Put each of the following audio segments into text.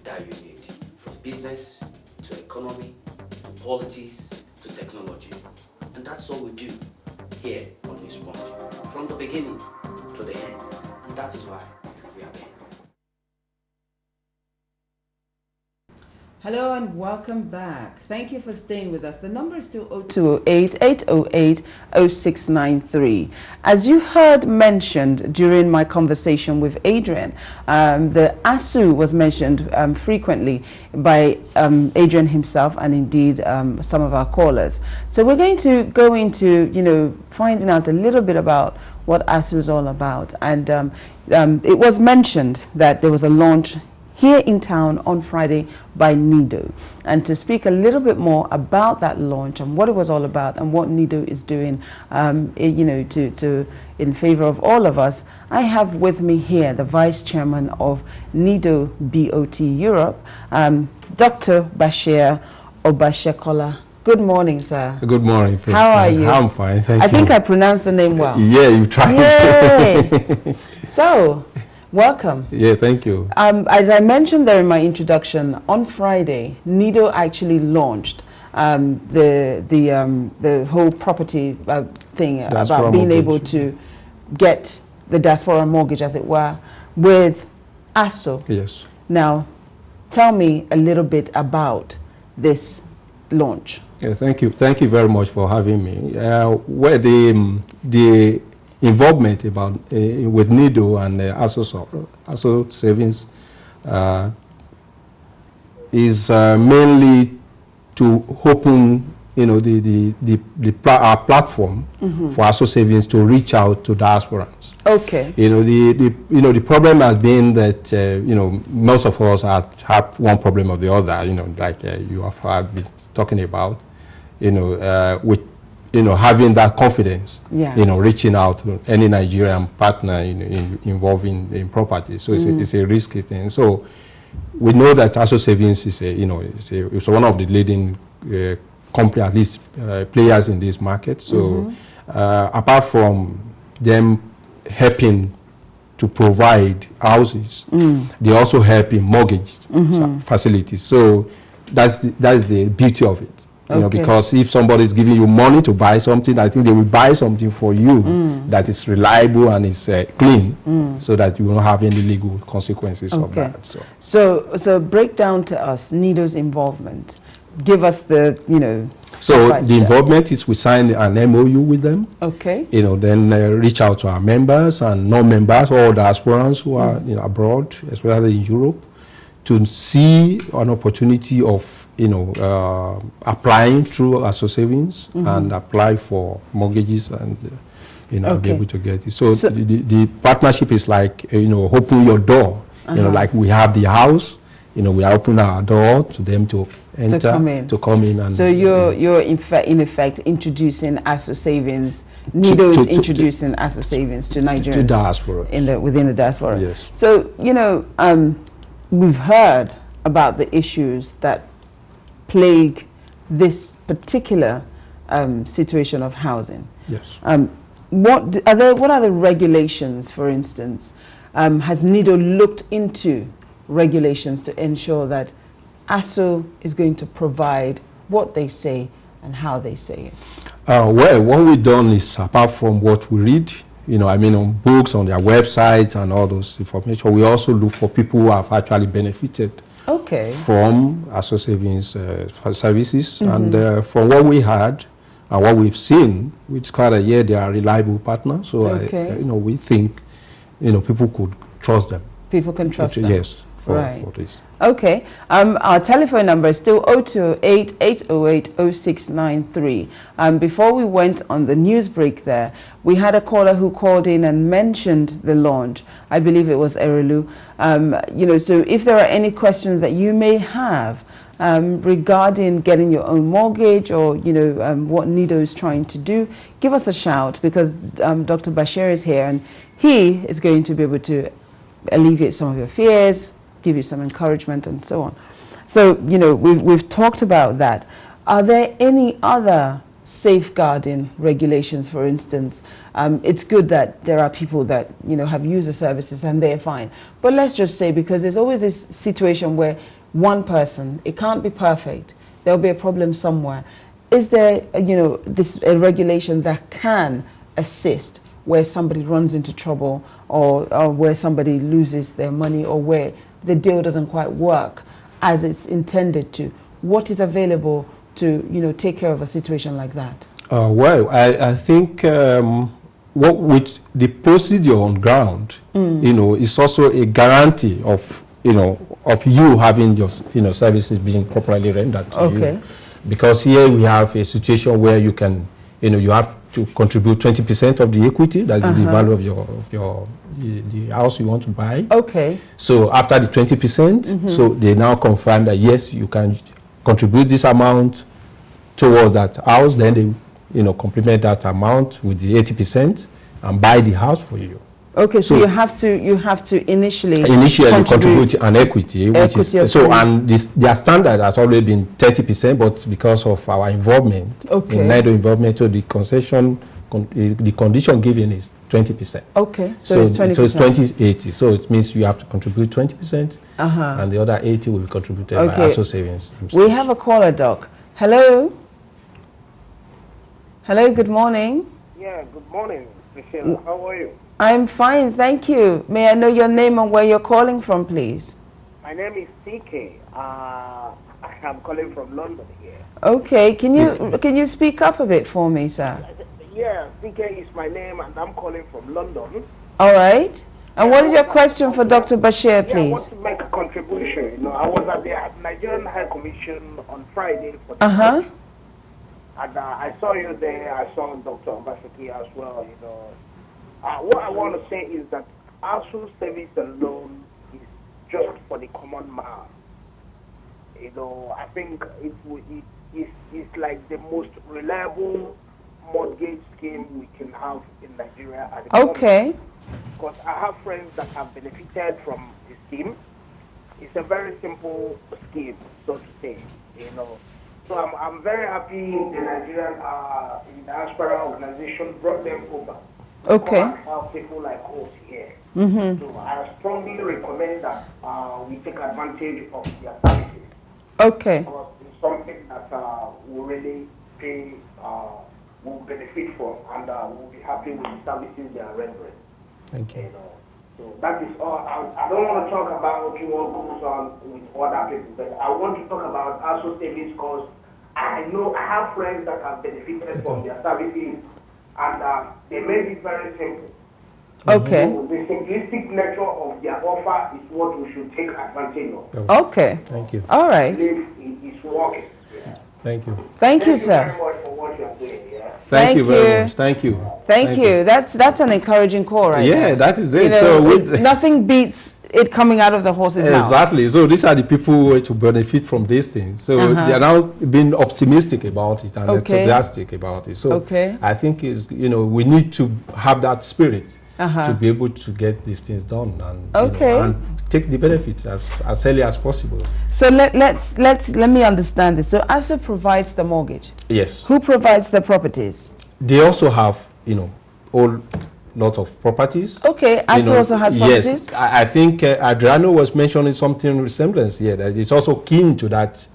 that you need, from business to economy to politics to technology. And that's what we do here on this Sponge, from the beginning to the end. And that is why we are here. Hello and welcome back. Thank you for staying with us. The number is still 0208-808-0693. As you heard mentioned during my conversation with Adrian, the ASU was mentioned frequently by Adrian himself and indeed some of our callers. So we're going to go into, finding out a little bit about what ASU is all about. And it was mentioned that there was a launch here in town on Friday by Nido. And to speak a little bit more about that launch and what it was all about and what Nido is doing, in favor of all of us, I have with me here the Vice Chairman of Nido BOT Europe, Dr. Bashir Obasekola. Good morning, sir. Good morning. How are you? I'm fine, thank you. I think I pronounced the name well. Yeah, you tried. Yay! So, welcome. Yeah, thank you. As I mentioned there in my introduction, on Friday, Nido actually launched the whole property thing about being able to get the diaspora mortgage, as it were, with ASO. Yes. Now, tell me a little bit about this launch. Yeah, thank you. Thank you very much for having me. Where the involvement about with Nido and ASO savings is mainly to open, our platform for ASO savings to reach out to diasporans. Okay. The problem has been that most of us have one problem or the other. Like you have been talking about. With having that confidence, yes. Reaching out to any Nigerian partner involved in property. So it's a risky thing. So we know that ASO Savings is it's one of the leading company, at least players in this market. So apart from them helping to provide houses, they also help in mortgage facilities. So that's the beauty of it. Because if somebody is giving you money to buy something, I think they will buy something for you that is reliable and is clean, so that you won't have any legal consequences of that. So break down to us Nido's involvement. Give us the, So the involvement is we sign an MOU with them. Okay. Then reach out to our members and non-members, all diasporans who are abroad, especially in Europe, to see an opportunity of applying through ASO savings and apply for mortgages and be able to get it. So the partnership is like open your door. Like we have the house. We are opening our door to them to enter, to come in, and so you're in effect introducing ASO savings. Nido is introducing ASO savings to Nigerians, to diaspora, within the diaspora. Yes. So we've heard about the issues that plague this particular situation of housing. Yes. What are the regulations, for instance? Has Nido looked into regulations to ensure that ASO is going to provide what they say and how they say it? Well, what we've done is, apart from what we read, on books, on their websites and all those information, we also look for people who have actually benefited from ASO savings services. And from what we had and what we've seen, it's quite they are reliable partners. So, we think, people could trust them. People can trust them? Yes, for this. Okay. Our telephone number is still 0208-808-0693. Before we went on the news break there, we had a caller who called in and mentioned the launch. I believe it was Erelu. So if there are any questions that you may have regarding getting your own mortgage or, what Nido is trying to do, give us a shout, because Dr. Bashir is here and he is going to be able to alleviate some of your fears, give you some encouragement and so on. So, we've talked about that. Are there any other safeguarding regulations, for instance. It's good that there are people that, you know, have used the services and they're fine. But let's just say, because there's always this situation where one person, it can't be perfect. There'll be a problem somewhere. Is there, you know, a regulation that can assist where somebody runs into trouble, or where somebody loses their money, or where the deal doesn't quite work as it's intended to? What is available to, you know, take care of a situation like that? Well, I think what with the procedure on ground, you know, is also a guarantee of, you know, of you having your, you know, services being properly rendered to you. Because here we have a situation where you can, you know, you have to contribute 20% of the equity, that is the value of the house you want to buy. Okay. So after the 20%, so they now confirm that yes, you can contribute this amount towards that house, then they, you know, complement that amount with the 80% and buy the house for you. Okay, so you have to initially contribute an equity, which is so, and their standard has always been 30%, but because of our involvement in Nido involvement, so the concession, the condition given is 20%. Okay, so it's 20%. So it's 20/80. So it means you have to contribute 20%, and the other 80 will be contributed by ASO Savings. We have a caller, Doc. Hello. Hello. Good morning. Yeah. Good morning, Michelle. How are you? I'm fine, thank you. May I know your name and where you're calling from, please? My name is CK. I'm calling from London here. Okay, can you speak up a bit for me, sir? Yeah, CK is my name, and I'm calling from London. All right. And what is your question for Dr. Bashir, please? I want to make a contribution. You know, I was at the Nigerian High Commission on Friday for the and I saw you there. I saw Dr. Obasekola as well. You know. What I want to say is that ASO service alone is just for the common man. You know, I think it's like the most reliable mortgage scheme we can have in Nigeria at the moment. Because I have friends that have benefited from the scheme. It's a very simple scheme, so to say. You know, so I'm very happy the Nigerian diaspora organization brought them over. Help people like us here. So I strongly recommend that we take advantage of their services. Because it's something that will really pay, will benefit from, and we'll be happy with the services they are rendering. Thank you. You know, so that is all. I don't want to talk about what goes on with other people, but I want to talk about ASO Savings, because I know I have friends that have benefited from their services. And they made it very simple. So the simplistic nature of their offer is what we should take advantage of. Thank you. All right. It's working. Yeah. Thank you. Thank you, sir. Thank you very much for what you're doing. Yeah. Thank you very much. Thank you. Thank you. That's an encouraging call, right? Yeah, that is it. You know, so nothing beats it coming out of the horse's mouth. Exactly. So these are the people who are to benefit from these things. So they are now being optimistic about it and enthusiastic about it. So I think you know, we need to have that spirit to be able to get these things done and, you know, and take the benefits as early as possible. So let me understand this. So ASO provides the mortgage. Yes. Who provides the properties? They also have, you know, all lot of properties. ASO also has properties? Yes, I think Adriano was mentioning something resemblance here, that it's also keen to that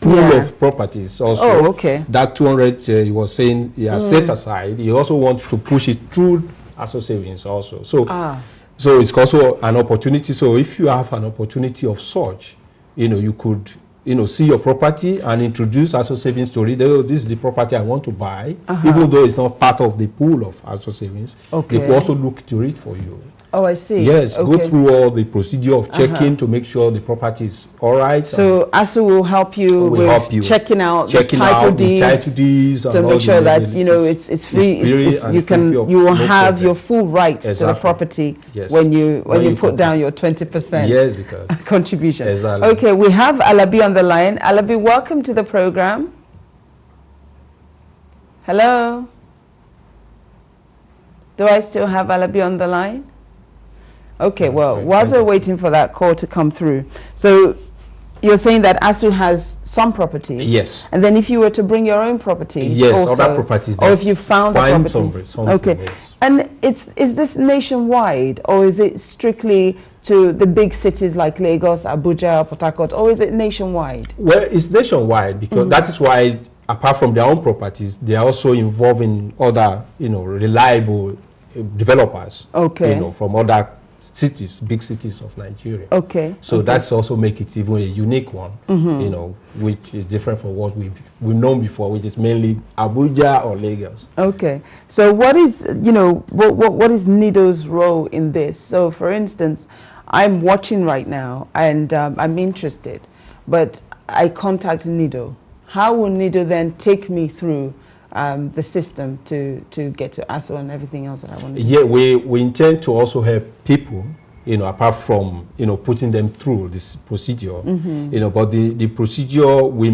pool of properties also. That 200 he was saying he has set aside. He also wants to push it through ASO Savings also. So it's also an opportunity. So if you have an opportunity of such, you know, you could, you know, see your property and introduce ASO Savings to it. Oh, this is the property I want to buy, even though it's not part of the pool of ASO Savings. They could also look to it for you. Oh, I see. Yes, go through all the procedure of checking to make sure the property is all right. So ASO will help you with checking out the title deeds to make sure that, you know, it's free. You will have your full rights to the property when you put down your 20% contribution. Okay, we have Alabi on the line. Alabi, welcome to the program. Hello. Do I still have Alabi on the line? Okay, well, whilst we're waiting for that call to come through, so you're saying that ASO has some properties. Yes. And then if you were to bring your own properties, yes, also, other properties. or if you found a property. Something, okay. yes. And is this nationwide, or is it strictly to the big cities like Lagos, Abuja, Port Harcourt, or is it nationwide? Well, it's nationwide because that is why, apart from their own properties, they are also involved in other, reliable developers. Okay. From other cities, big cities of Nigeria. Okay. So that's also make it even a unique one, which is different from what we've known before, which is mainly Abuja or Lagos. Okay. So what is, what is Nido's role in this? So for instance, I'm watching right now and I'm interested, but I contact Nido. How will Nido then take me through the system to get to ASO and everything else that I want to do? Yeah, we intend to also help people, apart from, putting them through this procedure, but the procedure we,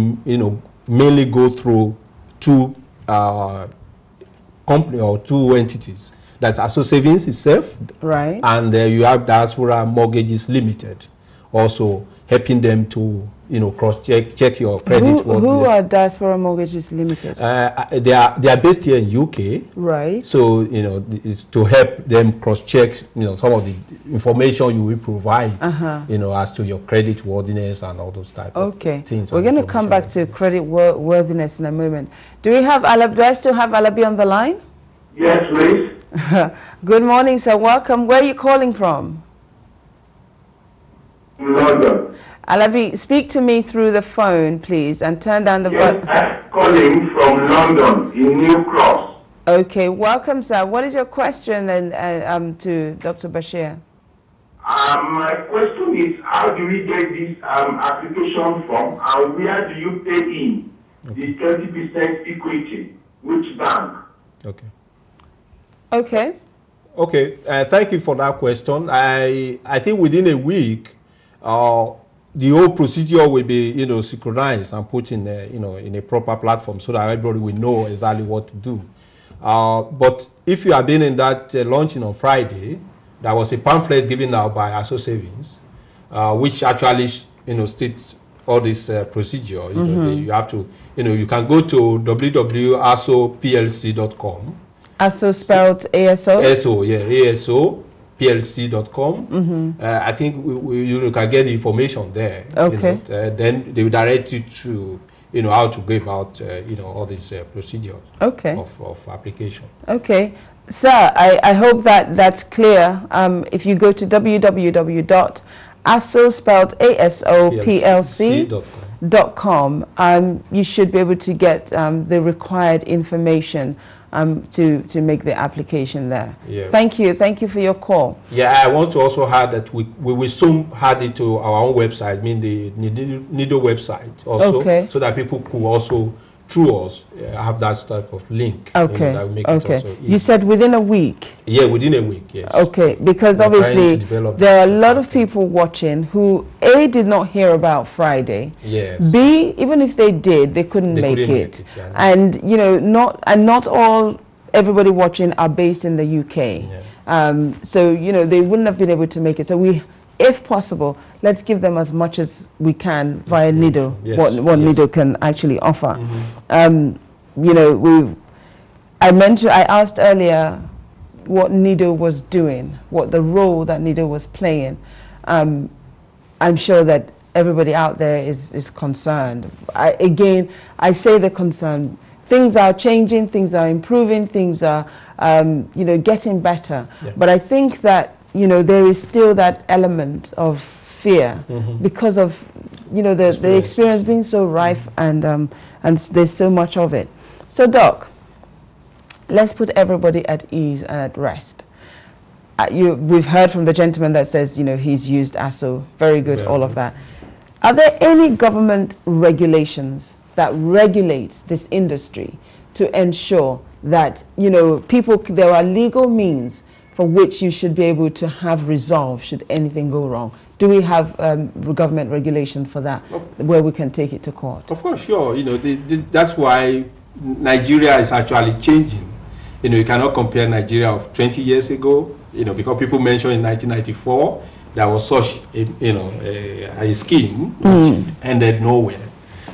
mainly go through two company or two entities. That's ASO Savings itself. Right. And you have Diaspora Mortgages Limited, also helping them to, check your credit. Who are Diaspora Mortgages Limited? They are based here in UK. Right. So, it's to help them cross-check, some of the information you will provide, as to your credit worthiness and all those type of things. We're going to come back to credit worthiness in a moment. Do I still have Alabi on the line? Yes, please. Good morning, sir. Welcome. Where are you calling from? London. Alabi, speak to me through the phone, please, and turn down the volume. I'm calling from London, in New Cross. Okay, welcome, sir. What is your question to Dr. Bashir? My question is, how do we get this application from, and where do you pay in the 20% equity? Which bank? Okay. Okay. Okay, thank you for that question. I think within a week, the whole procedure will be, synchronized and put in a proper platform so that everybody will know exactly what to do. But if you have been in that launching on Friday, there was a pamphlet given out by ASO Savings, which actually, states all this procedure. You have to, you can go to www.asoplc.com. ASO spelled ASO? ASO, yeah, ASOPLC.com. I think you can get the information there. Okay. Then they will direct you to, how to go about, all these procedures of application. Okay. Sir, I hope that's clear. If you go to www.aso spelled ASOPLC.com, you should be able to get the required information to make the application there. Yeah. Thank you for your call. Yeah, I want to also add that we will soon add it to our own website, I mean the Nido website also, so that people could also, through us, have that type of link. Okay, that will make it also easy. You said within a week? Yeah, within a week, yes. Okay, because obviously there are a lot of people watching who A, did not hear about Friday. Yes. B, even if they did, they couldn't make it. Yeah. And not all everybody watching are based in the UK. Yeah. So they wouldn't have been able to make it. So we, if possible, let's give them as much as we can via Nido, what Nido can actually offer. I asked earlier what Nido was doing, what the role that Nido was playing. I'm sure that everybody out there is concerned. I say the concern. Things are changing, things are improving, things are getting better. Yeah. But I think that there is still that element of fear because of the experience being so rife and there's so much of it. So Doc, let's put everybody at ease and at rest. We've heard from the gentleman that says he's used ASO, very good, all of that. Are there any government regulations that regulates this industry to ensure that there are legal means for which you should be able to have resolve should anything go wrong? Do we have government regulation for that, where we can take it to court? Of course, sure. That's why Nigeria is actually changing. You cannot compare Nigeria of 20 years ago, because people mentioned in 1994 there was such a scheme which ended nowhere.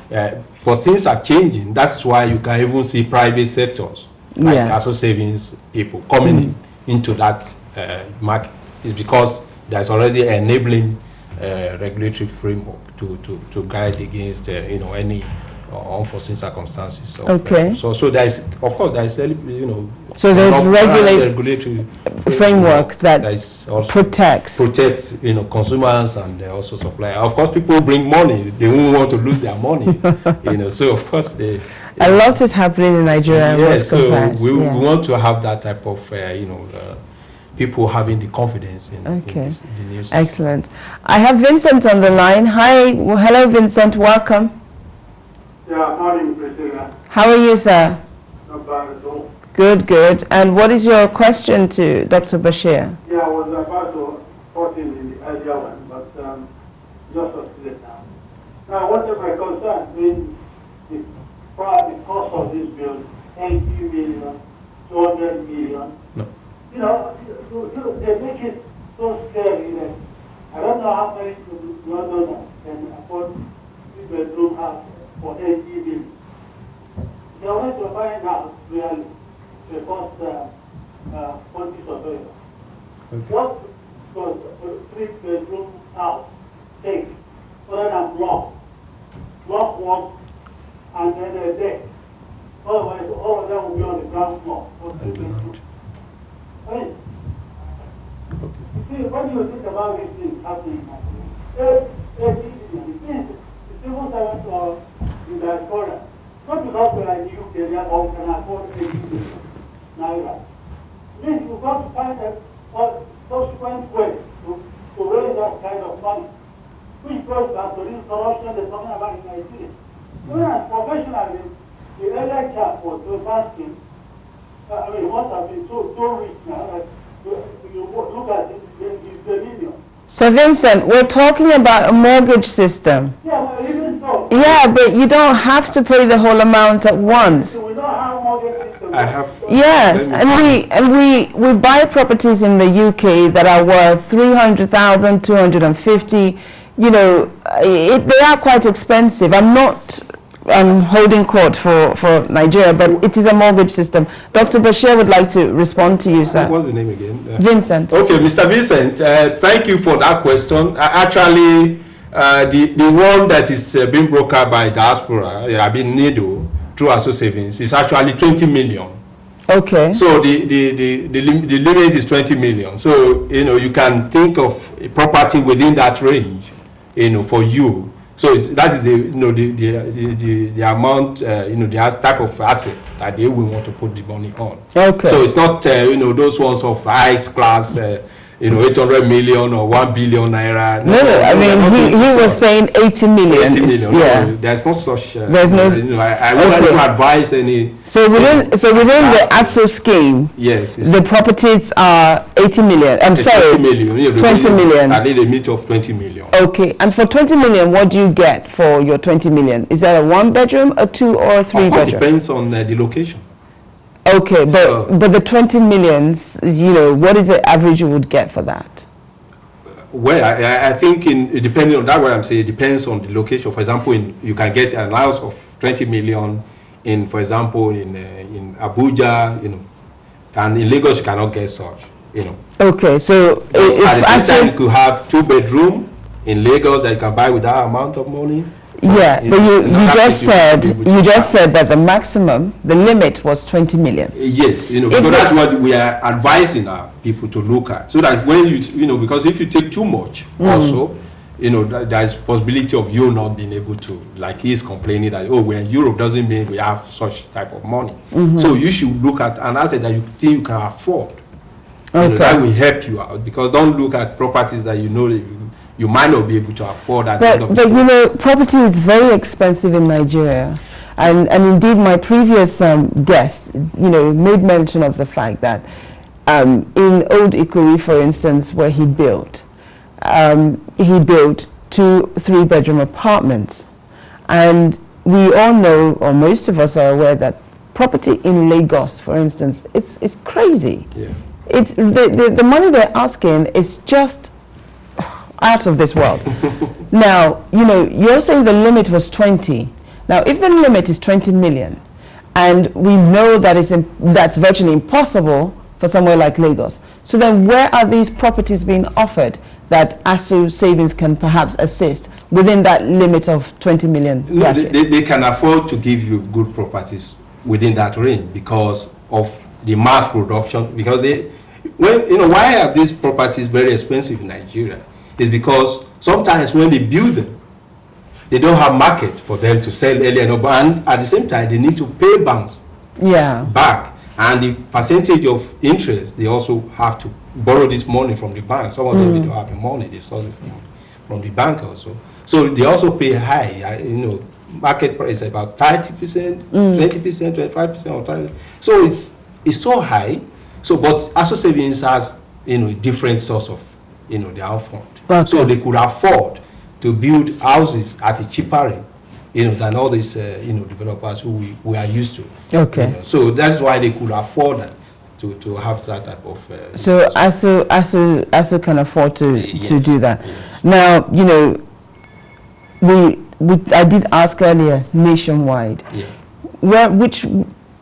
But things are changing. That's why you can even see private sectors, like ASO savings people, coming into that market. It's because there's already enabling regulatory framework to guide against any unforeseen circumstances. So there is, of course, there is So there's regulatory framework that protects consumers and also suppliers. Of course, people bring money; they won't want to lose their money. So of course they. A lot is happening in Nigeria. Yes, so we want to have that type of people having the confidence in the new system. Excellent. I have Vincent on the line. Hi, hello, Vincent. Welcome. Yeah, morning, Priscilla. How are you, sir? Not bad at all. Good, good. And what is your question to Dr. Bashir? Yeah, I was about to put in the earlier one, but just succeeded now. Now, what is my concern? The cost of this bill, 80 million, 200 million. No. They make it so scary that I don't know how many Londoners can afford 3-bedroom house for 80 million. They want to find out really the cost quantities of it. What does a 3-bedroom house take other than block work, and then a deck? Otherwise, all of them will be on the ground floor for 3 bedrooms. You see, when you think about these things happening, it's civil servants or in diaspora, not because we are in the UK, they can afford 80 million naira. Means you've got to find a subsequent way to raise that kind of money, which goes back to this corruption they're talking about in Nigeria. Whereas professionally, the earlier chap was asking, what have been so rich now that you look at it, it's the million. So Vincent, we're talking about a mortgage system. Yeah, well, even so. Yeah, but you don't have to pay the whole amount at once. So we don't have mortgage system. Yes, and we buy properties in the UK that are worth 300,000, 250. They are quite expensive. I'm not holding court for Nigeria, but it is a mortgage system. Dr. Bashir would like to respond to you, sir. What's the name again? Vincent. Okay, Mr. Vincent, thank you for that question. Actually, the one that is being brokered by diaspora, Nido, through ASO savings, is actually 20 million. Okay. So the limit is 20 million. So you can think of a property within that range, for you. So that is the amount, the type of asset that they will want to put the money on. Okay. So it's not, those ones of high class, 800 million or 1 billion naira. No, I mean, he was saying 80 million. 80 million. Yeah. No, there's no such. There's no. I wouldn't advise any. So within the ASO scheme, yes, the properties are 80 million. I'm sorry, 20 million. 20 million. I need a limit of 20 million. Okay, and for 20 million, what do you get for your 20 million? Is that a 1-bedroom, a 2 or a 3-bedroom? It depends on the location. Okay, but the 20 millions, what is the average you would get for that? Well, I think depending on that, what I'm saying, it depends on the location. For example, you can get an house of 20 million for example, in Abuja, and in Lagos you cannot get such, Okay, so if at the same time you could have 2-bedroom in Lagos that you can buy with that amount of money. Yeah, but you just said that the maximum, the limit was 20 million. Yes, because that's what we are advising our people to look at, so that when because if you take too much, also, there is possibility of you not being able to, like he's complaining that, we're in Europe doesn't mean we have such type of money. So you should look at an asset that you think you can afford. Okay. That will help you out, because don't look at properties that you might not be able to afford that. But property is very expensive in Nigeria, and indeed my previous guest, made mention of the fact that in Old Ikuri, for instance, where he built 2 3-bedroom apartments, and we all know, or most of us are aware, that property in Lagos, for instance, it's crazy. Yeah. It's the money they're asking is just out of this world. Now, you're saying the limit was 20. Now, if the limit is 20 million, and we know that that's virtually impossible for somewhere like Lagos, so then where are these properties being offered that ASU Savings can perhaps assist within that limit of 20 million? No, they can afford to give you good properties within that range because of the mass production. Because why are these properties very expensive in Nigeria? It's because sometimes when they build them, they don't have market for them to sell earlier, and at the same time they need to pay banks back, and the percentage of interest, they also have to borrow this money from the bank. Some of them they don't have the money, they source it from the bank also. So they also pay high, market price about 30%, 20%, 25%, so it's so high. So but ASU Savings has a different source of their own fund. Okay. So they could afford to build houses at a cheaper rate, than all these, developers who we are used to. Okay. So that's why they could afford that, to have that type of. So ASU can afford to do that. Yes. Now, I did ask earlier, nationwide. Yeah.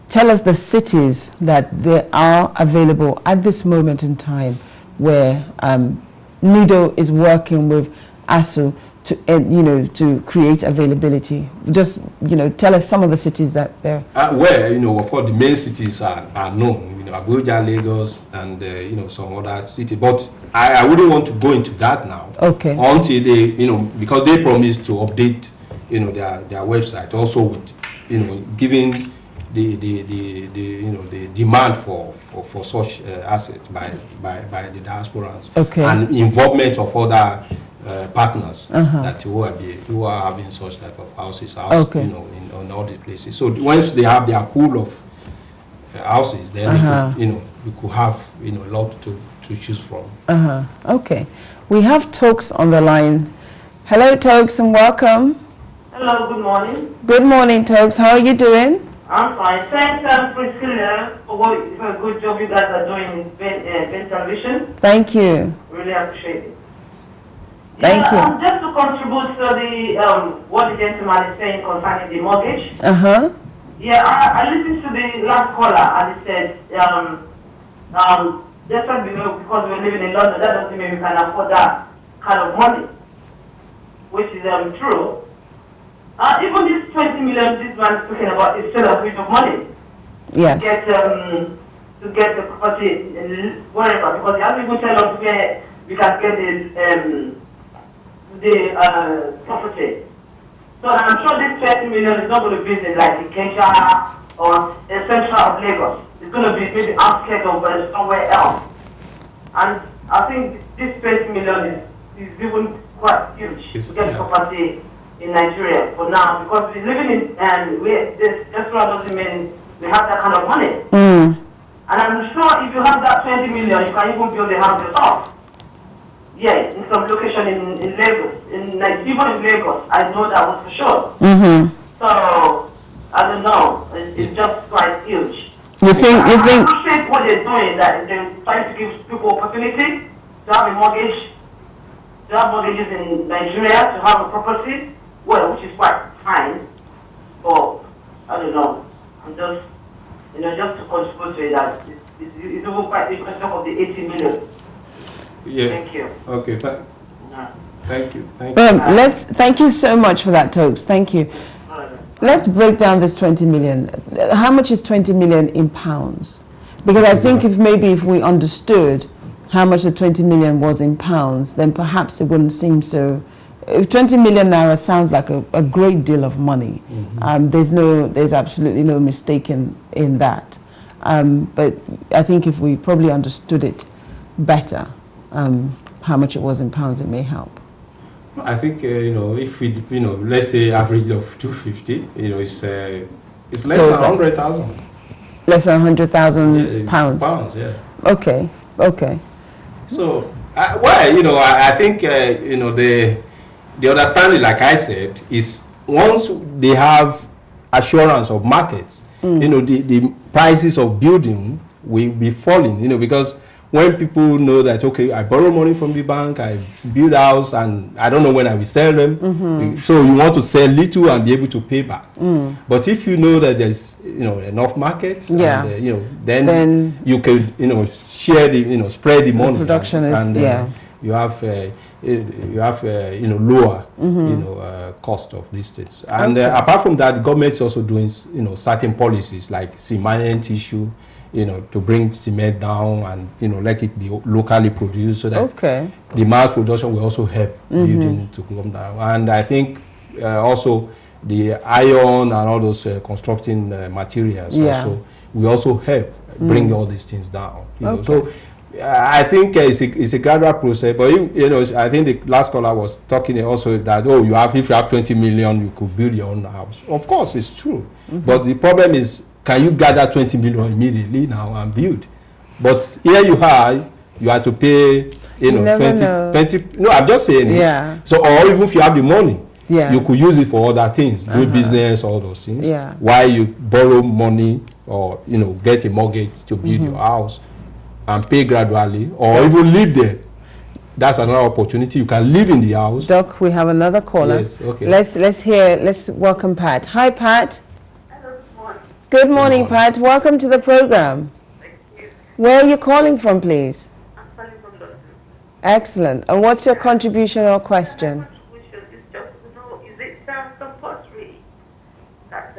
Tell us the cities that they are available at this moment in time where Nido is working with ASU to create availability. Just tell us some of the cities that there. Of course the main cities are known. Abuja, Lagos, and some other cities. But I wouldn't want to go into that now. Okay. Until they because they promised to update their website also with giving the demand for such assets by the diasporans. Okay. And involvement of other partners that who are having such type of houses okay. in all these places. So once they have their pool of houses, then they could, we could have a lot to choose from. Okay, we have Tokes on the line. Hello, Tokes, and welcome. Hello, good morning. Good morning, Tokes. How are you doing? I'm fine. Thanks, Priscilla, for a good job you guys are doing in Ben Television. Thank you. Really appreciate it. Thank you. Just to contribute to the what the gentleman is saying concerning the mortgage. Yeah, I listened to the last caller and he said, just because we're living in London, that doesn't mean we can afford that kind of money, which is true. Even this 20 million this man is talking about is still a bit of money. Yes. To get the property wherever, because he hasn't even tell us where we can get the property. So I'm sure this 20 million is not going to be in like in Kenya or the central of Lagos. It's going to be maybe outskirts of somewhere else. And I think this 20 million is even quite huge to get the property in Nigeria for now, because we're living in this restaurant doesn't mean we have that kind of money. And I'm sure if you have that 20 million, you can even build a house yourself. Yeah, in some location in Lagos, even in Lagos, I know that was for sure. So I don't know, it's just quite huge. You think? I appreciate what they're doing, that they're trying to give people opportunity to have a mortgage, to have mortgages in Nigeria, to have a property, which is quite fine. But I don't know, I'm just, just to contribute to it, that it's even quite a question of the 80 million. Yeah. Thank you. Okay. Thank you. Thank you so much for that, Tokes. Thank you. Let's break down this 20 million. How much is 20 million in pounds? Because I think if we understood how much the 20 million was in pounds, then perhaps it wouldn't seem so. 20 million naira sounds like a great deal of money. There's absolutely no mistake in that. But I think if we probably understood it better, how much it was in pounds, it may help. I think if we let's say average of 250, it's less than 100,000. Less than 100,000 pounds. Pounds, yeah. Okay. So I think the understanding, like I said, is once they have assurance of markets, the prices of building will be falling. Because when people know that, okay, I borrow money from the bank, I build house, and I don't know when I will sell them. So you want to sell little and be able to pay back. But if you know that there's, enough market, and, then you can, share the, spread the money. Production you have lower cost of these things. And apart from that, the government is also doing certain policies like cement issue, to bring cement down and let it be locally produced, so that the mass production will also help building to come down. And I think also the iron and all those constructing materials also will also help bring all these things down. So I think it's a gradual process, but I think the last caller was talking also that if you have 20 million, you could build your own house. Of course, it's true, but the problem is, can you gather 20 million immediately now and build? But here you have to pay 20. No, I'm just saying it. So, or even if you have the money, you could use it for other things, do business, all those things. While you borrow money or get a mortgage to build your house and pay gradually, or even live there. That's another opportunity. You can live in the house. Doc, we have another caller. Yes, okay. Let's welcome Pat. Hi, Pat. Good morning, Pat. Welcome to the program. Thank you. Where are you calling from, please? I'm calling from London. Excellent. And what's your contribution or question? My contribution is just to know, is it compulsory that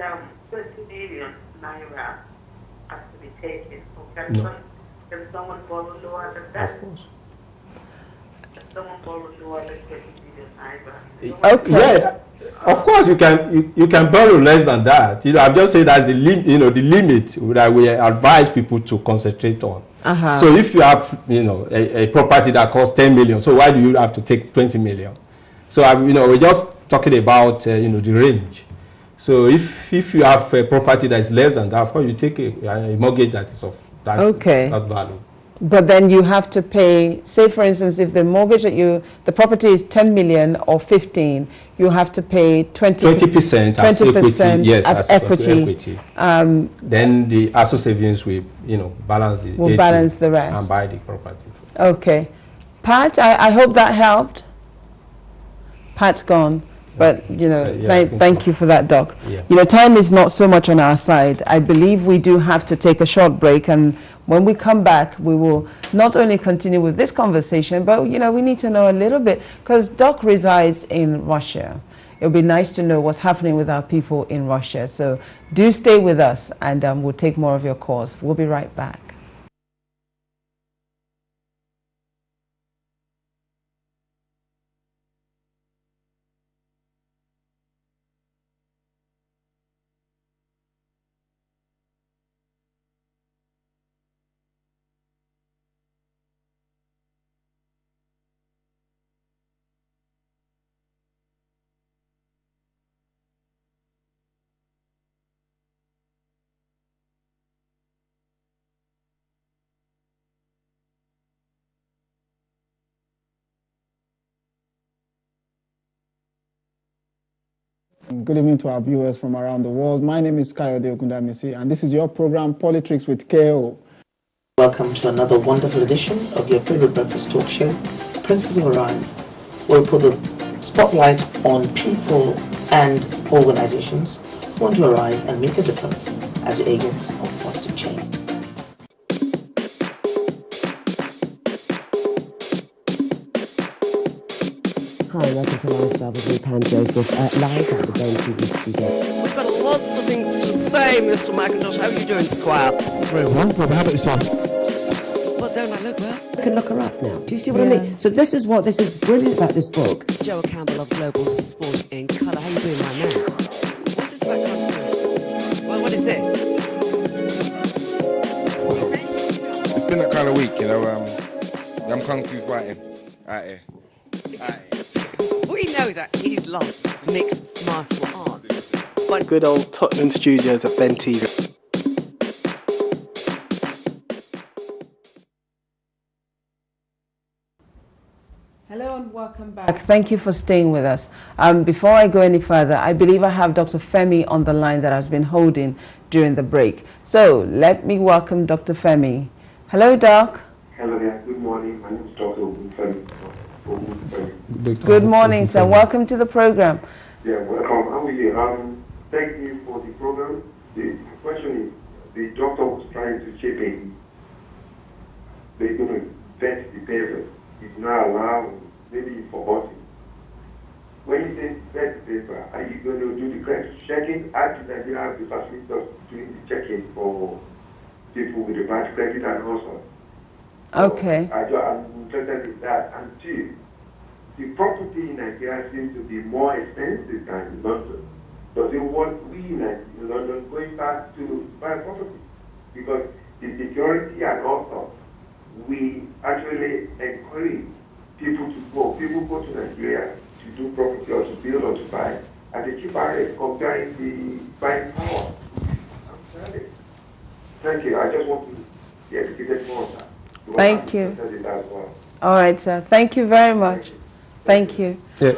20 million naira has to be taken? Or can someone borrow lower than that? Of course. Can someone borrow lower than 20 million naira? Yeah. Of course, you can borrow less than that. I'm just saying that's the limit that we advise people to concentrate on. So if you have a property that costs 10 million, so why do you have to take 20 million? So we're just talking about the range. So if you have a property that is less than that, of course you take a mortgage that is of that value. But then you have to pay, say for instance, if the mortgage the property is 10 million or 15, you have to pay 20% as equity. Yes, as equity. Then the ASO savings will, balance the rest and buy the property. Okay, Pat, I hope that helped. Pat's gone. But, thank you for that, Doc. Time is not so much on our side. I believe we do have to take a short break, and when we come back, we will not only continue with this conversation, but, we need to know a little bit, because Doc resides in Russia. It would be nice to know what's happening with our people in Russia. So do stay with us, and we'll take more of your calls. We'll be right back. Good evening to our viewers from around the world. My name is Kayode Okundamisi, and this is your program, Politics with KO. Welcome to another wonderful edition of your favorite breakfast talk show, Princess of Arise, where we put the spotlight on people and organizations who want to arise and make a difference as agents of positive change. Hi, welcome to Lifestyle with me, Pam Joseph, live at the Dome TV studio. We've got lots of things to say, Mr. McIntosh. How are you doing, Squire? Very well. How about yourself? Well, don't I look well? You can look her up now. Do you see what I mean? So this is brilliant about this book. Joe Campbell of Global Sport in Colour. How are you doing, my man? What's this background? Well, what is this? It's been that kind of week, I'm kung fu fighting out here. We know that he's lost mixed martial arts. But good old Tottenham studios at Ben TV. Hello and welcome back. Thank you for staying with us. Before I go any further, I believe I have Dr. Femi on the line that has been holding during the break. So let me welcome Dr. Femi. Hello, Doc. Hello there. Good morning. My name is Dr. Obasekola. Good morning, sir. Welcome to the program. Yeah, welcome. How are you? Thank you for the program. The question is, the doctor was trying to chip in. They're going to vet the papers. He's not allowed. Maybe he forgot it. When you say vet the paper, are you going to do the credit checking? How do Nigeria have the facility of doing the checking for people with a bad credit and also? Okay. I'm interested in that. And two, the property in Nigeria seems to be more expensive than in London. Does it want we in London going back to buy property? Because the security and also, we actually encourage people to go. People go to Nigeria to do property or to build or to buy at a cheaper rate comparing the buying power. Thank you. I just want to be educated more on that. Thank you. All right, sir. Thank you very much. Thank you. Yeah.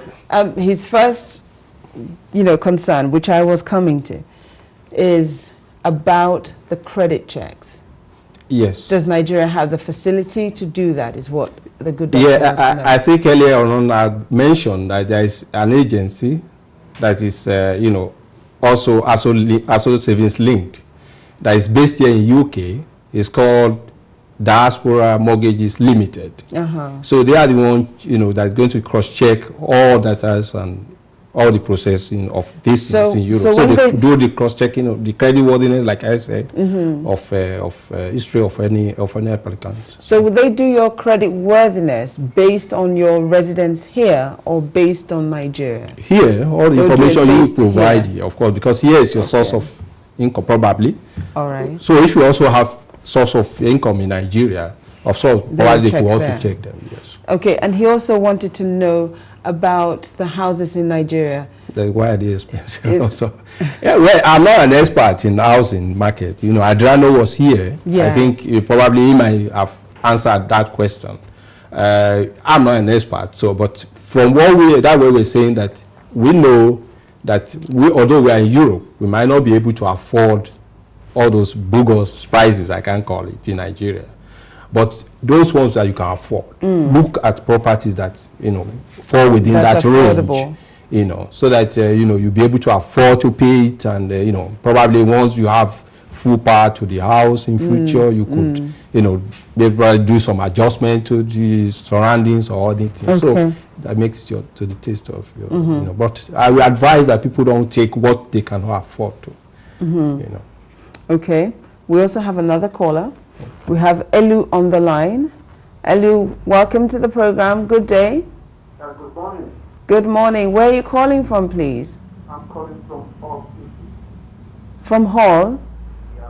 His first, concern, which I was coming to, is about the credit checks. Yes. Does Nigeria have the facility to do that? Is what the good doctor wants to know. I think earlier on I mentioned that there is an agency that is, also savings linked, that is based here in UK. It's called Diaspora Mortgages Limited. So they are the one, that's going to cross-check all data and all the processing of these things in Europe. So they do the cross-checking of the creditworthiness, like I said, of history of any applicants. So would they do your creditworthiness based on your residence here or based on Nigeria? Here, all the information you provide here, of course, because here is your source of income, probably. All right. So if you also have source of income in Nigeria, of course, probably they could also check them, yes. Okay, and he also wanted to know about the houses in Nigeria. Why are they expensive also? Yeah, well, I'm not an expert in the housing market. Adriano was here. Yes. I think he might have answered that question. I'm not an expert, but from that way we're saying that we know that although we are in Europe, we might not be able to afford all those bogus prices, I can call it, in Nigeria. But those ones that you can afford, look at properties that, fall within that range, so that, you'll be able to afford to pay it. And, probably once you have full power to the house in future, you could, maybe do some adjustment to the surroundings or all these things. So that makes it to the taste of your, but I will advise that people don't take what they cannot afford to, Okay. We also have another caller. We have Elu on the line. Elu, welcome to the program. Good day. Good morning. Good morning. Where are you calling from, please? I'm calling from Hull. From Hull? Yeah.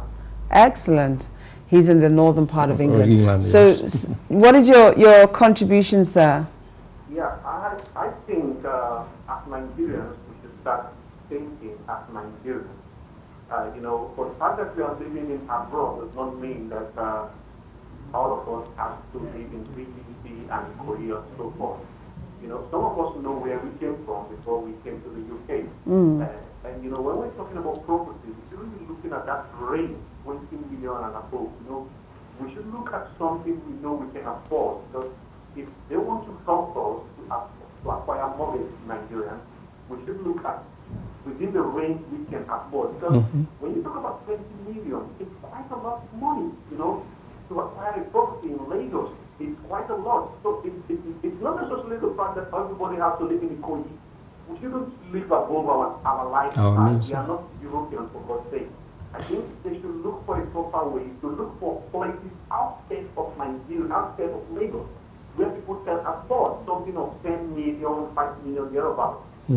Excellent. He's in the northern part of England. England, so, yes. What is your contribution, sir? Yeah, I think as Nigerians, we should start thinking as Nigerians. For the fact that we are living in abroad does not mean that all of us have to live in BGC and Korea and so forth. Some of us know where we came from before we came to the UK. And when we're talking about property, we shouldn't be looking at that range, 20 million and above. We should look at something we know we can afford. Because if they want to help us to acquire mortgage in Nigeria, we should look at within the range we can afford. Because when you talk about 20 million, it's quite a lot of money, to acquire a property in Lagos. It's quite a lot. So it's not necessarily the fact that everybody has to live in Ikoyi. We shouldn't live above our lifestyle. We are not Europeans, for God's sake. I think they should look for a proper way to look for places outside of Nigeria, outside of Lagos, where people can afford something of 10 million, 5 million, thereabouts. We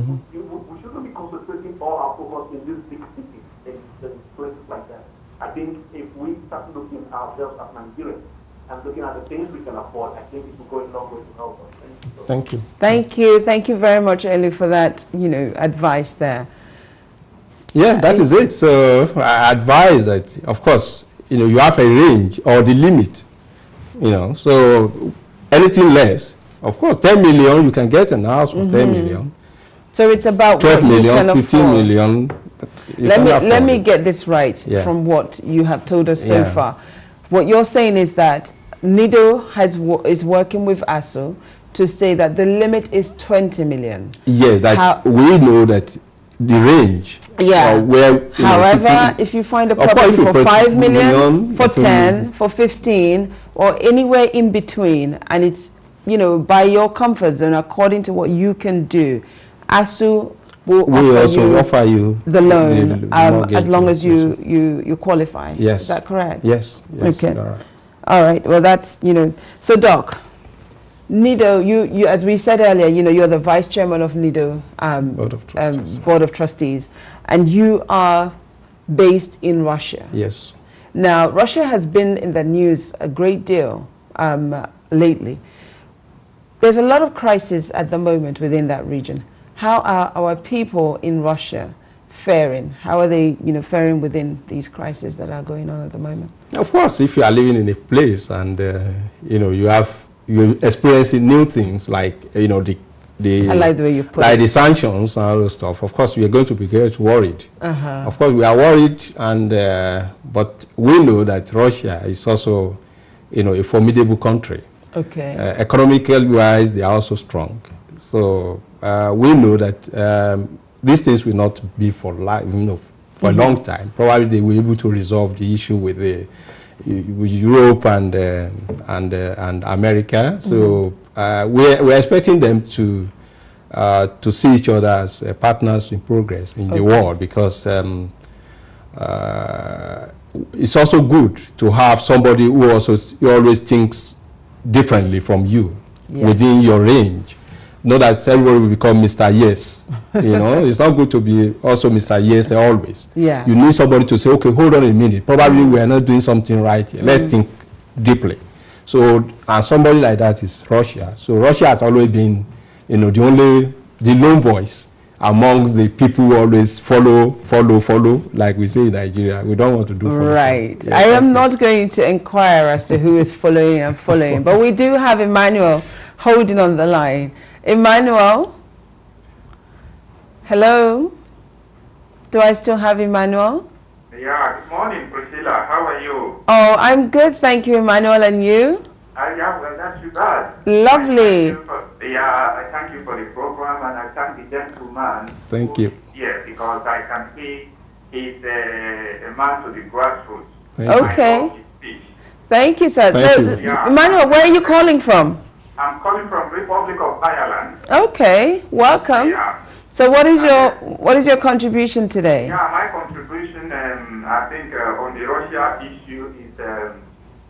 shouldn't be concentrating all our focus in these big cities and places like that. I think if we start looking at ourselves as Nigerians and looking at the things we can afford, I think it will go a long way to help us. Thank you. Thank you. Thank you very much, Elu, for that, advice there. Yeah, that is it. So I advise that, of course, you have a range or the limit, so anything less, of course, 10 million, you can get an house for 10 million. So it's about 12 million, 15 million. Let me get this right from what you have told us so far. What you're saying is that Nido is working with ASU to say that the limit is 20 million. Yes, that we know that the range. Yeah. Where, however, if you find a property for 5 million, for 10, for 15, or anywhere in between, and it's, you know, by your comfort zone, according to what you can do, ASU will offer you the loan, as long as you qualify. Yes. Is that correct? Yes. Yes. Okay. All right. Well, that's, you know, so Doc, Nido, you as we said earlier, you know, you're the vice chairman of Nido Board of Trustees, and you are based in Russia. Yes. Now, Russia has been in the news a great deal lately. There's a lot of crisis at the moment within that region. How are our people in Russia faring? How are they, you know, faring within these crises that are going on at the moment? Of course, if you are living in a place and you know, you're experiencing new things like, you know, I like the way you put like the sanctions and all those stuff. Of course, we are going to be very worried. Of course, we are worried, and but we know that Russia is also, you know, a formidable country. Okay. Economically wise, they are also strong. So we know that these things will not be for life, you know, for a long time. Probably they will be able to resolve the issue with Europe and America. So we're expecting them to see each other as partners in progress in the world, because it's also good to have somebody who always thinks differently from you within your range. Not that everybody will become Mr. Yes. You know, it's not good to be also Mr. Yes always. Yeah. You need somebody to say, okay, hold on a minute. Probably we are not doing something right here. Let's think deeply. So, and somebody like that is Russia. So Russia has always been, you know, the lone voice amongst the people who always follow, like we say in Nigeria. We don't want to do follow. Right. Yeah, I am not going to inquire as to who is following and following, but we do have Emmanuel holding on the line. Emmanuel? Hello? Do I still have Emmanuel? Yeah, good morning, Priscilla. How are you? Oh, I'm good, thank you, Emmanuel. And you? Yeah, well, not too bad. Lovely. I thank you for the program, and I thank the gentleman. Thank you. Yeah, because I can see he's a man to the grassroots. Okay. Thank you, sir. Thank you. Yeah. Emmanuel, where are you calling from? I'm calling from Republic of Ireland. Okay, welcome. Yeah. So what is your contribution today? Yeah, my contribution, I think on the Russia issue is,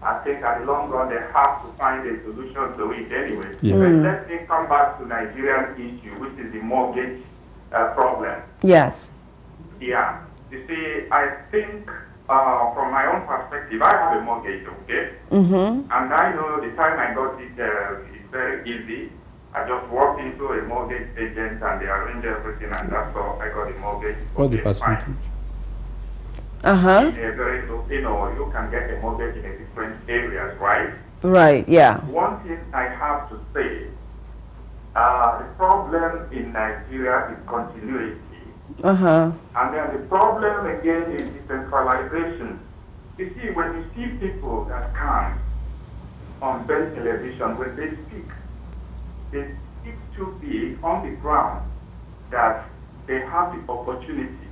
I think at the long run they have to find a solution to it anyway. Yeah. But let me come back to Nigerian issue, which is the mortgage problem. Yes. Yeah. You see, I think from my own perspective, I have a mortgage, okay? And I know the time I got it, it's very easy. I just walked into a mortgage agent and they arranged everything, and that's all. I got a mortgage. What the percentage? Very low, you know, you can get a mortgage in a different areas, right? Right, yeah. One thing I have to say, the problem in Nigeria is continuity. And then the problem again is decentralization. You see, when you see people that come on best television, when they speak too big on the ground that they have the opportunity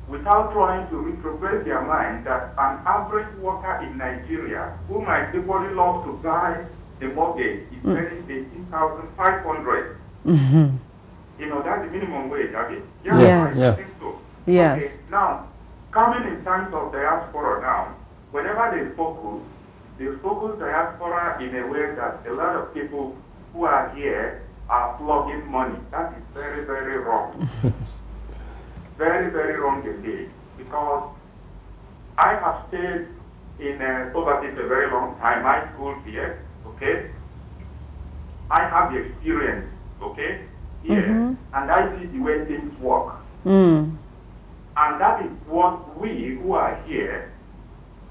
without trying to retrograde their mind that an average worker in Nigeria who might equally love to buy the mortgage is paying 18,500. You know, that's the minimum wage, have it? Yes. I think so. Yes. Okay. Now, coming in terms of diaspora now, whenever they focus diaspora in a way that a lot of people who are here are plugging money. That is very, very wrong. Very, very wrong indeed. Because I have stayed in overseas a very long time. I schooled here, okay? I have the experience, okay? Here. And I see the way things work. And that is what we who are here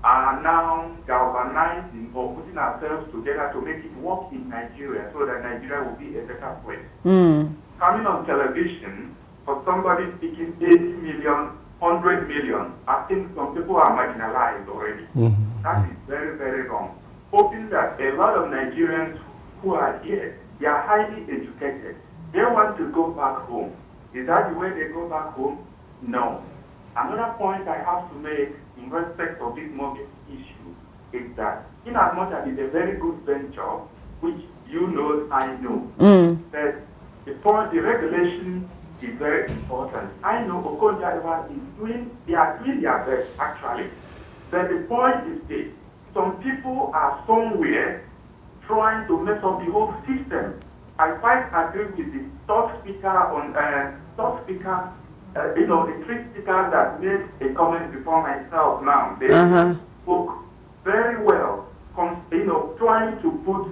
are now galvanizing or putting ourselves together to make it work in Nigeria so that Nigeria will be a better place. Coming on television, for somebody speaking 80 million, 100 million, I think some people are marginalized already. That is very, very wrong. hoping that a lot of Nigerians who are here, they are highly educated. They want to go back home. Is that the way they go back home? No. Another point I have to make in respect of this mortgage issue is that in as much as it's a very good venture, which you know, I know, that the regulation is very important. I know Okonjo they are doing their best actually. But the point is this, some people are somewhere trying to mess up the whole system. I quite agree with the top speaker, the three speakers that made a comment before myself now. They spoke very well, trying to put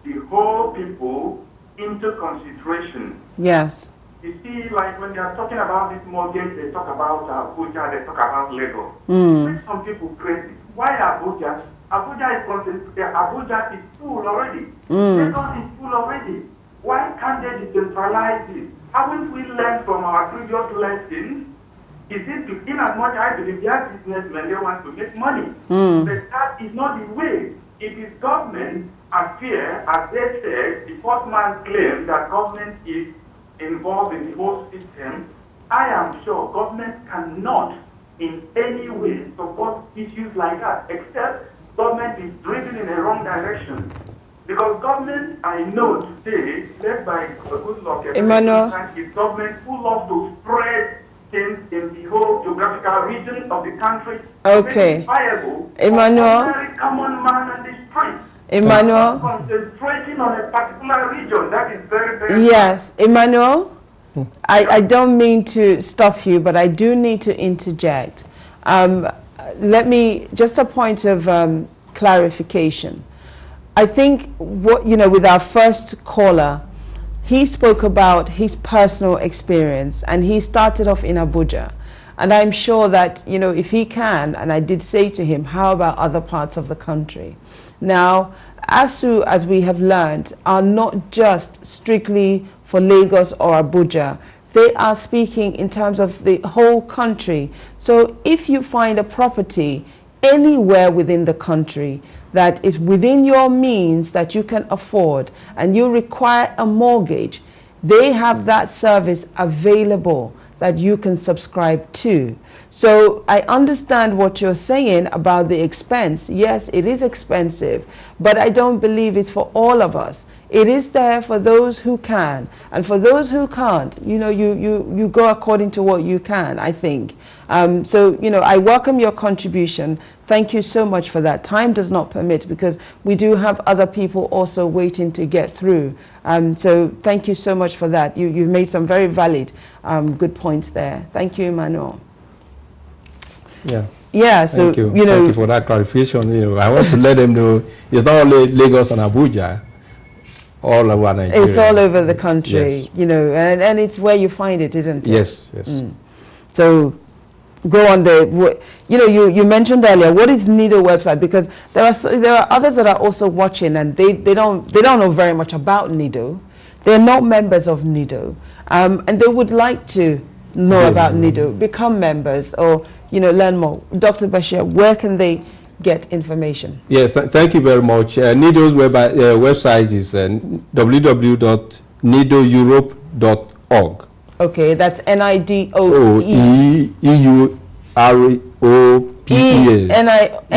the whole people into consideration. Yes. You see, like when they are talking about this mortgage, they talk about Abuja, they talk about Lagos. Make some people crazy. Why Abuja? Abuja is full already. Lagos is full already. Why can't they decentralize it? Haven't we learned from our previous lessons? Is it in as much I believe they are businessmen, they want to make money. But that is not the way. It is government affair, as they said, the fourth man claimed that government is involved in the whole system. I am sure government cannot in any way support issues like that, except government is driven in a wrong direction. Because government, I know today, led by Goodluck, is government who loves to spread things in the whole geographical region of the country. Okay. Viable Emmanuel. For a very common man on the street. Emmanuel. Concentrating on a particular region, that is very, very Yes. Emmanuel, I don't mean to stop you, but I do need to interject. Let me, just a point of clarification. I think with our first caller, he spoke about his personal experience and he started off in Abuja. And I'm sure that, if he can, and I did say to him, how about other parts of the country? Now, ASU, as we have learned, are not just strictly for Lagos or Abuja. They are speaking in terms of the whole country. So if you find a property anywhere within the country that is within your means that you can afford and you require a mortgage, they have that service available that you can subscribe to. So I understand what you're saying about the expense. Yes, it is expensive, but I don't believe it's for all of us. It is there for those who can, and for those who can't, you go according to what you can, I think. So, I welcome your contribution. Thank you so much for that. Time does not permit because we do have other people also waiting to get through. So thank you so much for that. You've made some very valid, good points there. Thank you, Emmanuel. Yeah, so, thank you. Thank you for that clarification. I want to let them know it's not only Lagos and Abuja. All over Nigeria. It's all over the country, yes. and it's where you find it, isn't it? Yes, yes. So go on there. You mentioned earlier, what is Nido website? Because there are others that are also watching and they don't know very much about Nido. They're not members of Nido, and they would like to know about Nido, become members, or learn more. Dr. Bashir, where can they get information? Yes, thank you very much. Nido's website is www.nidoeurope.org. Okay, that's Nidoeurope.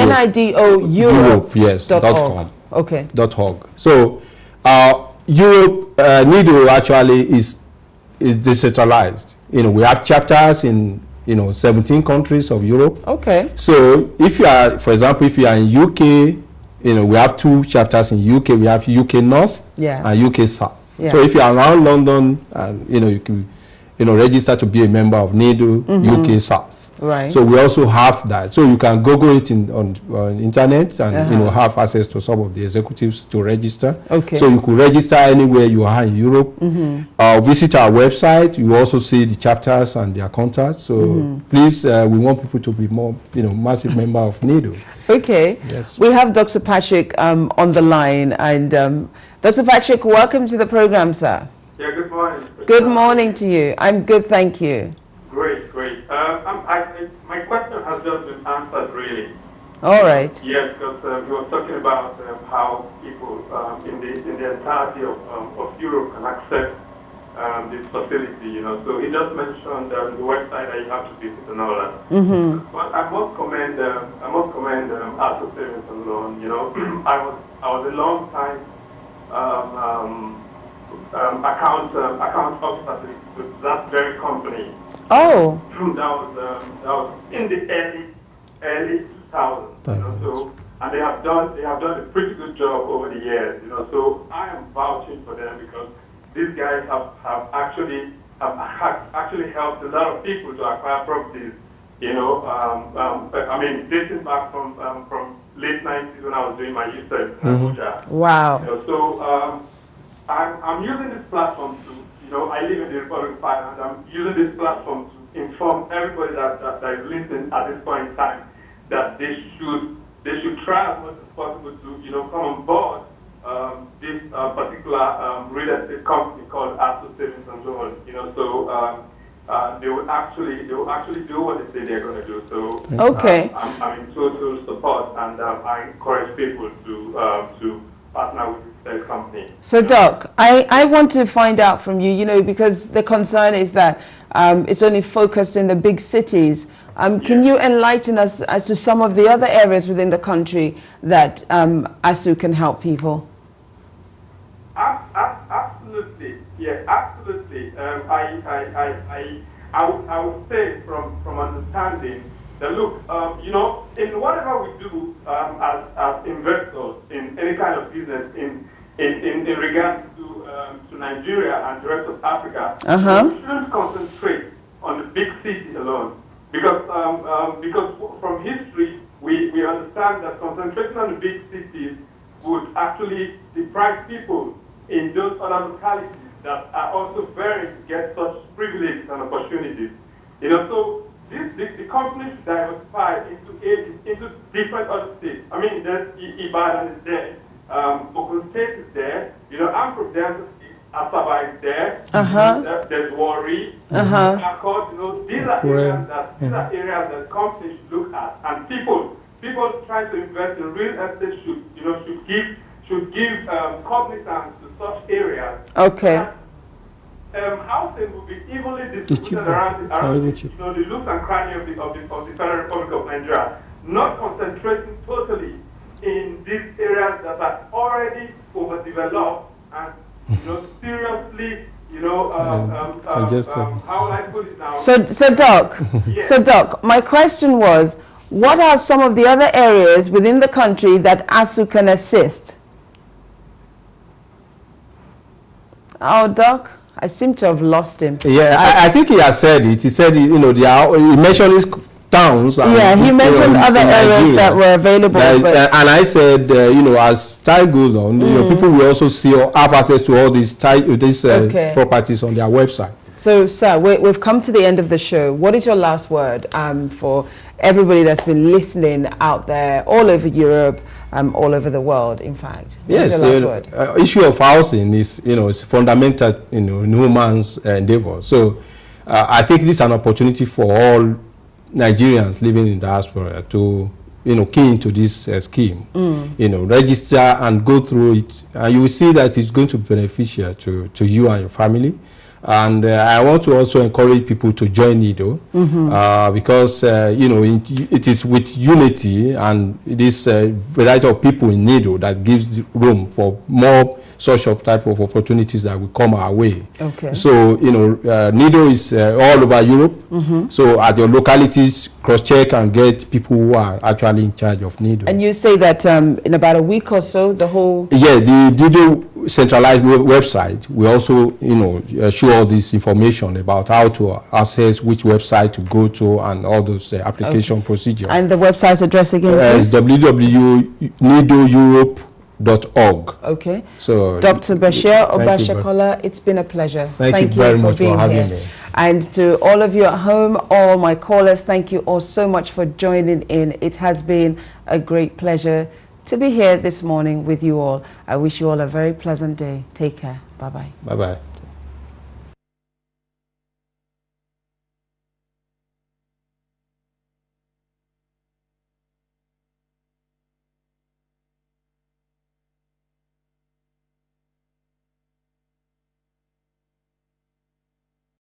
Nidoeurope. Yes. .com. Okay. .org. So, Europe Nido actually is decentralized. We have chapters in 17 countries of Europe. Okay. So if you are, for example, if you are in UK, we have 2 chapters in UK. We have UK North and UK South. Yeah. So if you are around London, and you can, register to be a member of Nido UK South. Right. So we also have that. So you can Google it on internet and have access to some of the executives to register. Okay. So you could register anywhere you are in Europe. Visit our website. You also see the chapters and their contacts. So please, we want people to be more, massive member of Nido. Okay. Yes. We have Dr. Patrick on the line, and Dr. Patrick, welcome to the program, sir. Yeah. Good morning. Good morning to you. I'm good, thank you. Great. My question has just been answered, really. All right. Yes, because he was talking about how people in the entirety of Europe can access this facility, you know. So he just mentioned the website that you have to visit and all that. But I must commend Aso Savings and Loan. You know, I was a long time account officer with that very company. Oh. That was in the early 2000s. You know, so and they have done a pretty good job over the years. You know, so I am vouching for them because these guys have actually helped a lot of people to acquire properties. You know, I mean, dating back from late 90s when I was doing my youth service in Abuja. Wow. You know, so I'm using this platform to, you know, I live in the Republic of Ireland. I'm using this platform to inform everybody that is listening at this point in time that they should try as much as possible to, you know, come on board this particular real estate company called Aso Savings and Loan. You know, so they will actually do what they say they're going to do. So okay, I'm in total support, and I encourage people to partner with this company. So, Doc, I want to find out from you, you know, because the concern is that it's only focused in the big cities. Can you enlighten us as to some of the other areas within the country that ASU can help people? Absolutely, yeah, absolutely. I would say from understanding that, look, you know, in whatever we do as investors in any kind of business in regards to Nigeria and the rest of Africa, we shouldn't concentrate on the big cities alone. Because from history, we understand that concentration on the big cities would actually deprive people in those other localities that are also very to get such privileges and opportunities. You know, so the company should diversify into different other states. I mean, there's Ibadan is there, Ogun State is there. You know, I'm from Delta State. Asaba is there. There's Warri, Accord. You know, these are areas that companies should look at, and people trying to invest in real estate should give cognizance to such areas. Okay. Housing will be evenly distributed around you know, the looks and crannies of the Federal Republic of Nigeria, not concentrating totally in these areas that are already overdeveloped and, you know, seriously, you know, how I put it now. So Doc, so Doc, my question was, what are some of the other areas within the country that ASU can assist? Oh, Doc, I seem to have lost him. Yeah, I think he has said it. He said, you know, he mentioned his towns. And, yeah, he mentioned other areas that were available. And I said, you know, as time goes on, you know, people will also have access to all these properties on their website. So, sir, we've come to the end of the show. What is your last word for everybody that's been listening out there, all over Europe, all over the world, in fact? Yes, issue of housing is, you know, is fundamental, you know, in human's endeavor. So, I think this is an opportunity for all Nigerians living in diaspora to, you know, key into this scheme, you know, register and go through it, and you will see that it's going to be beneficial to you and your family. And I want to also encourage people to join Nido because, you know, it is with unity and this variety of people in Nido that gives room for more such of type of opportunities that will come our way. Okay. So, you know, Nido is all over Europe. So at your localities, cross-check and get people who are actually in charge of Nido. And you say that in about a week or so, the whole... Yeah, the Nido centralized website will also, you know, show all this information about how to access which website to go to and all those application procedures. And the website's address again, please? www.nidoeurope.org. Okay. So, Dr. Bashir Obasekola, it's been a pleasure. Thank you very much for having me. And to all of you at home, all my callers, thank you all so much for joining in. It has been a great pleasure to be here this morning with you all. I wish you all a very pleasant day. Take care. Bye-bye. Bye-bye.